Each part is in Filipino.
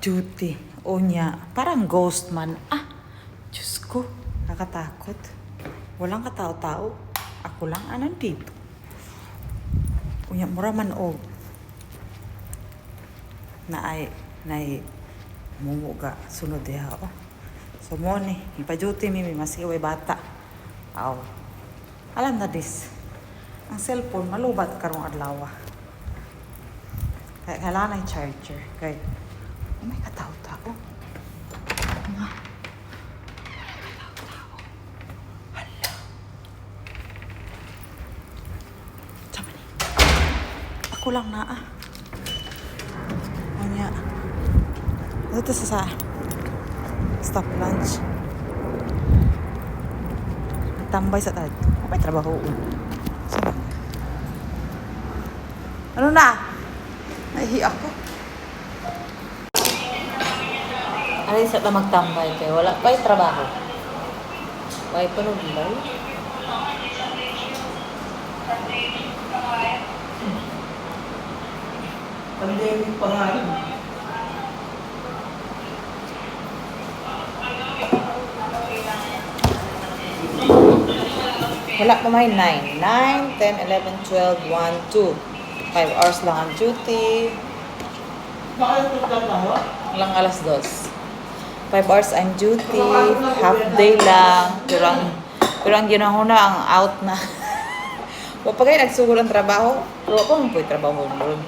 Duty. O niya, parang ghost man. Ah, Diyos ko, nakatakot. Walang katao-tao. Ako lang nandito. O niya, mura man o. Naay mumuga sunod diha o. So mo ni, ipa-duty mi masiway bata. Aw. Alam na dis. Ang cellphone malubat karong adlaw. Kaya kailangan ay charger. Kaya may katao-tao. Nga. Katao-tao. Hala. Sama ni. Ako lang na ah. O niya. Ito sa stop lunch. Tambay sa tad. May trabaho. Sama. Ano na? Nahihi ako. Alay sa na magtambay kay wala pa'y trabaho. Why pa nung bilay? Pandemic pa nga rin. Wala pa may 9. 9, 10, 11, 12, 1, 2. 5 hours lang ang duty. Bakit ito tayo? Lang alas 2. 5 hours ang duty. Half day lang. Pero ang ginahuna ang out na. Kapag ay nagsugod ang trabaho, pero ako mo po'y trabaho mo.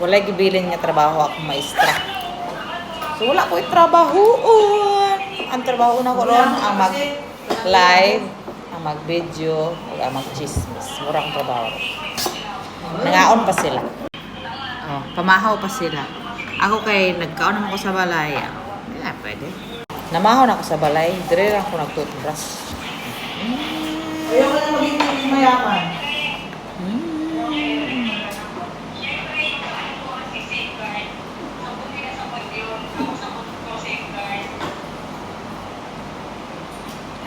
Wala gibilin nga trabaho ako maestra. So wala ko'y trabaho. Ang trabaho na ko ron, ang mag-live, ang mag-video, ang mag-chismis. Murang trabaho. Nangaon pa sila. Oh, pamahaw pa sila. Ako kay nagkaon naman ko sa balay. Pwede. Namahaw na ako sa balay. Dire lang ako nag-toothbrush. Ayaw ka na maging mayaman.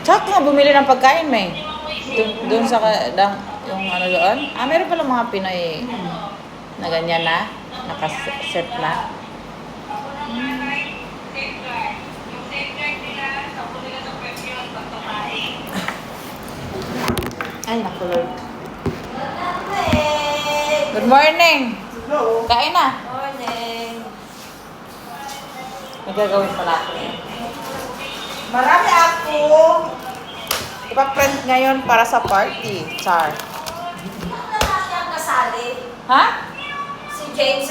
Tsak nga bumili ng pagkain, may. Doon sa yung ano doon. Meron pala mga Pinoy na ganyan na. Nakaset na. Ay, naku Lord. Good morning. Hello. Kain na. Morning. May gagawin pala ako. Marami ako. Ipa-print ngayon para sa party. Char. Ano na siyang kasali? Ha? Si James,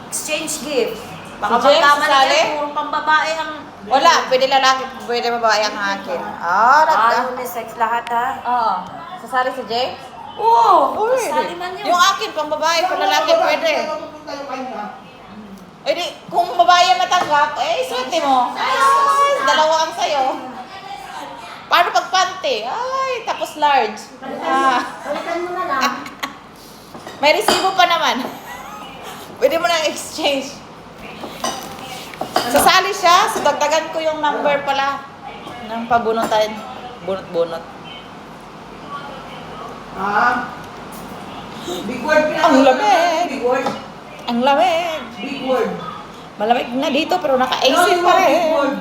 exchange gift. Baka Si James magkamali kasali? yan, puro pambabae ang... Wala. Pwede lalaki, pwede babae ang akin. unisex lahat ha? Oo. Sasali si James? Oo, Uy, kasali man yun. yung akin, pang babae, pang lalaki, pwede. Tayo kanya. Eh di, kung babae ang matanggap, swerte mo. Ay, dalawa ang sayo. Paano pag panty? Ay, tapos large. Balikan mo na lang. May resibo pa naman. Pwede mo na exchange. Sasali siya, so dagdagan ko yung number pala ng pabunutan. Bunot-bunot. Big word Ang lamig. Big word. Ang lamig. Big word. Malamig na dito pero naka-AC pa Big word. rin.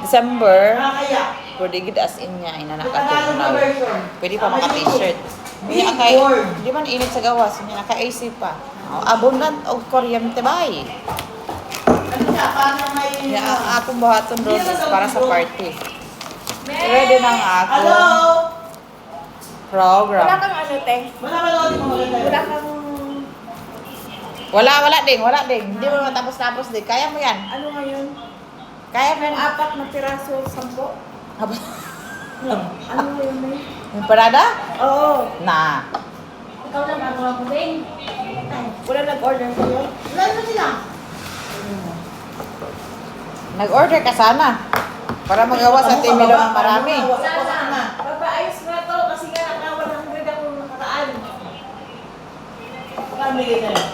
December, Kaya. pwede gid as in niya, Tagalog na inanakatugnaw. version. Pwede pa maka-t-shirt. Big Kay, word. di man init sa gawas, niya naka-AC pa. Abundant og kuryente bay. Ano siya? Paano may... Ya akong buhaton roses para sa party. Ready na nga ako. Hello? Program. Wala kang ano, te? Wala ka lang mo Wala kang... Wala ding. Hindi mo matapos-tapos din. Kaya mo yan. Ano ngayon? Kaya mo yan. 4 na piraso, 10? Ano ngayon, May? Yung parada? Oo. Na. Ikaw lang ano ako, May? Wala nag-order sa'yo? Wala na sila. Nag-order ka sana. Para magawa sa timilo ng marami. Sana. Papaayos nga to kasi nga naka-100 akong nakaraan. Pamili na lang.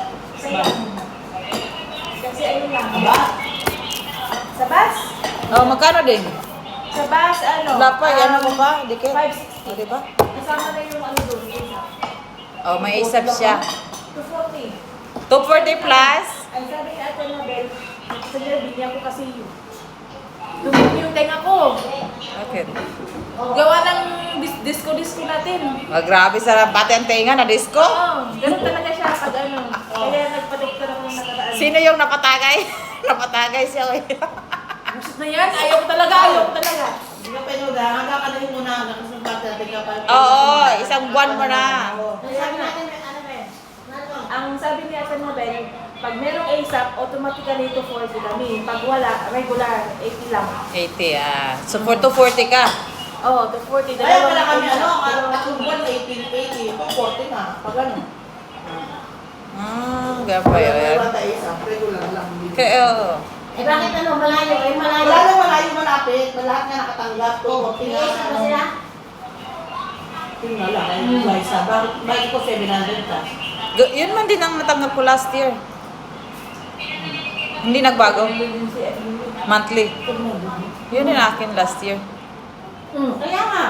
Kasi ayun lang. Aba? Sa bus? Oh, magkano din? Sa bus, ano? Lapay, ano mo ba? Dikit? 560. O, diba? Kasama na yung ano doon. Oh, may isap siya. 240. 240 plus Ay, sabi ni Ate Mabel, sabi niya ko kasi lumog yung tenga ko. Bakit? Gawa ng disco-disco natin. Grabe sa pati ang tenga na disco. Oo, ganun talaga siya pag ano. Kaya nagpa-doktor ako ng nakataan. Sino yung napatagay? Napatagay siya. eh. Gusto na yan, ayaw ko talaga. Hindi ka penuda, hanggang mo na hanggang sa natin ka pa. Oo, isang buwan mo na. Sabi natin, ang sabi ni Ate Mabel, pag merong ASAP, automatically to 40 kami. Pag wala, regular, 80 lang. 80 So 4 to 40 ka. Oo, to 40. Kaya pala kami ASAP. tatlong buwan, 18, 80, 40 na. Pag ano? Gaya pa yun. Regular lang. Kaya, Eh bakit ano, malayo? Eh malayo. Wala na malayo malapit. Lahat nga nakatanggap to. May isa ba sila? Tingnan lang. Ay, may isa. Bakit ko 700 ka? yun man din ang natanggap ko last year. Hindi nagbago. Monthly. Yun din akin last year. Kaya nga.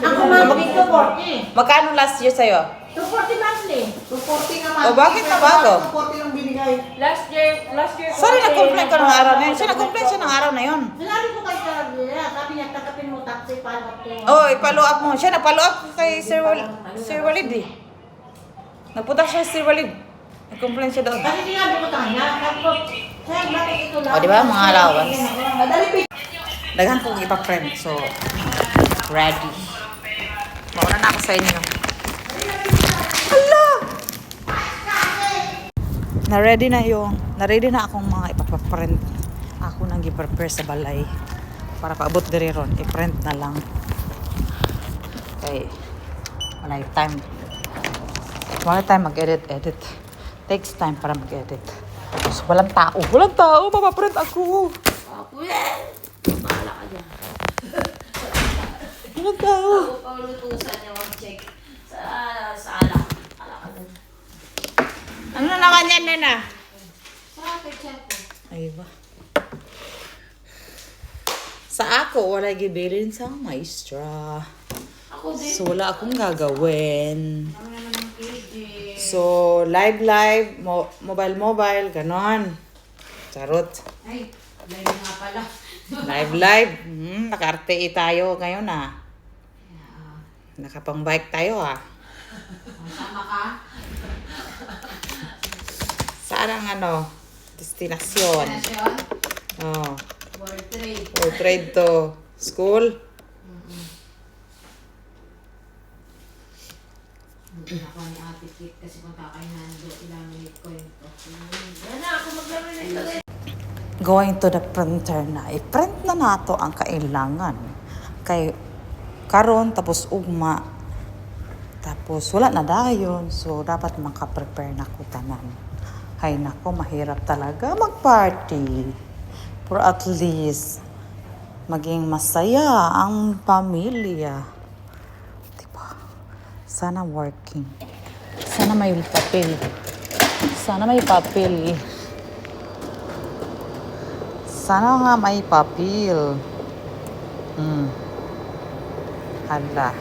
Ako monthly 240. Magkano last year sa'yo? 240 monthly. 240 naman. O, bakit nabago? 240 lang binigay. Last year Sorry, nag-complain ka ng araw na yun. Siya nag-complain siya ng araw na yun. Sinabi ko kay Sir Nila, sabi niya, takapin mo taxi, follow up ko. Oh, i-follow up mo. Siya nag-follow up kay Sir Walid eh. Nagpunta siya sa Sir Walid. Nag-complain siya doon. Kasi sinabi ko sa kanya, sabi ko, Sir, bakit ito lang? O, di ba, mga allowance? Madali pa. Daghan kong ipa-friend. So, ready. Mauna na ako sa inyo. Hala! Na-ready na akong mga ipapaprint. Ako nang i-prepare sa balay. Para paabot diri ron. I-print na lang. Okay. Wala yung time. Wala time mag-edit. Takes time para mag-edit. So, walang tao. Mapaprint ako. Bahala ka dyan. Walang tao. Ako pa ulutusan niya mag-check sa alak. Alak ka dyan. Ano naman yan, Nena? Sa picture ko. Ay ba? Sa ako, wala gibilin sa maestra. Ako din. So, wala akong gagawin. Ano naman ang KJ? So, live, mobile, ganon. Charot. Ay, live nga pala. Live. Naka-RTE tayo ngayon ah. Nakapang-bike tayo ah. Sama ka? Saan ang destinasyon? Nasyon? Oh, World Trade. or trade to school? Hindi ako ni Ate Kit kasi kung kakainahan doon, ilang minute ko yun to. Yan na, ako maglaro nito rin. Going to the printer na. I-print na nato ang kailangan. Kay karon tapos ugma. Tapos wala na dayon. So dapat maka-prepare na ko tanan. Hay nako, mahirap talaga mag-party. Pero at least maging masaya ang pamilya. Diba? Sana working. Sana may papel. Sana may papel. Sana nga may papel. Hala.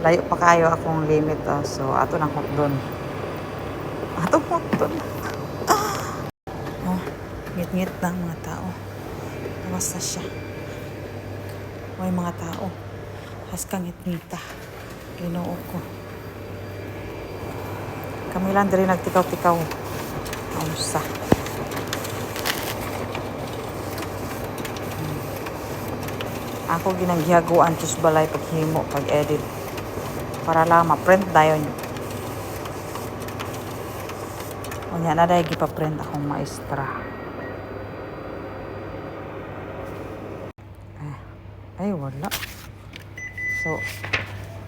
Layo pa kayo akong limit. So, ato nang hotdon. Ngit-ngit na ang mga tao. Tawas na siya. May mga tao. Haskang ngit-ngita. Ginoo ko. Kami lang diri nagtikaw-tikaw. Ausa. Ako ginaghihaguan tus balay paghimo, pag-edit. Para lang ma-print dayon. Unya na dahil gipa-print akong maestra. Ay, wala. So,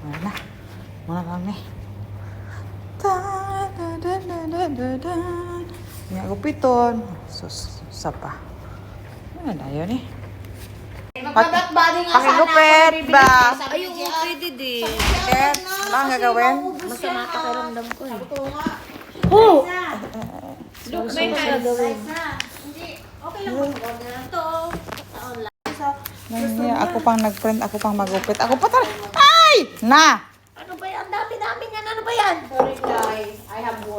wala na. Muna lang ni. Nga gupiton. Sus, sapa. Ano na yun eh? Magbabat-body nga sana ako Pakigupit bibili ba? sa Ayun, PGR. pwede din. Ed, wala ang gagawin? Masama pakiramdam ko eh. Oh! Size Look, may hands. na. Hindi, okay lang mag-order na to. Sa online. Ako pang nag-print, ako pang magupit. Ako pa talaga. Ay! Na! Ano ba yan? Ang dami namin yan. Ano ba yan? Sorry guys, I have work.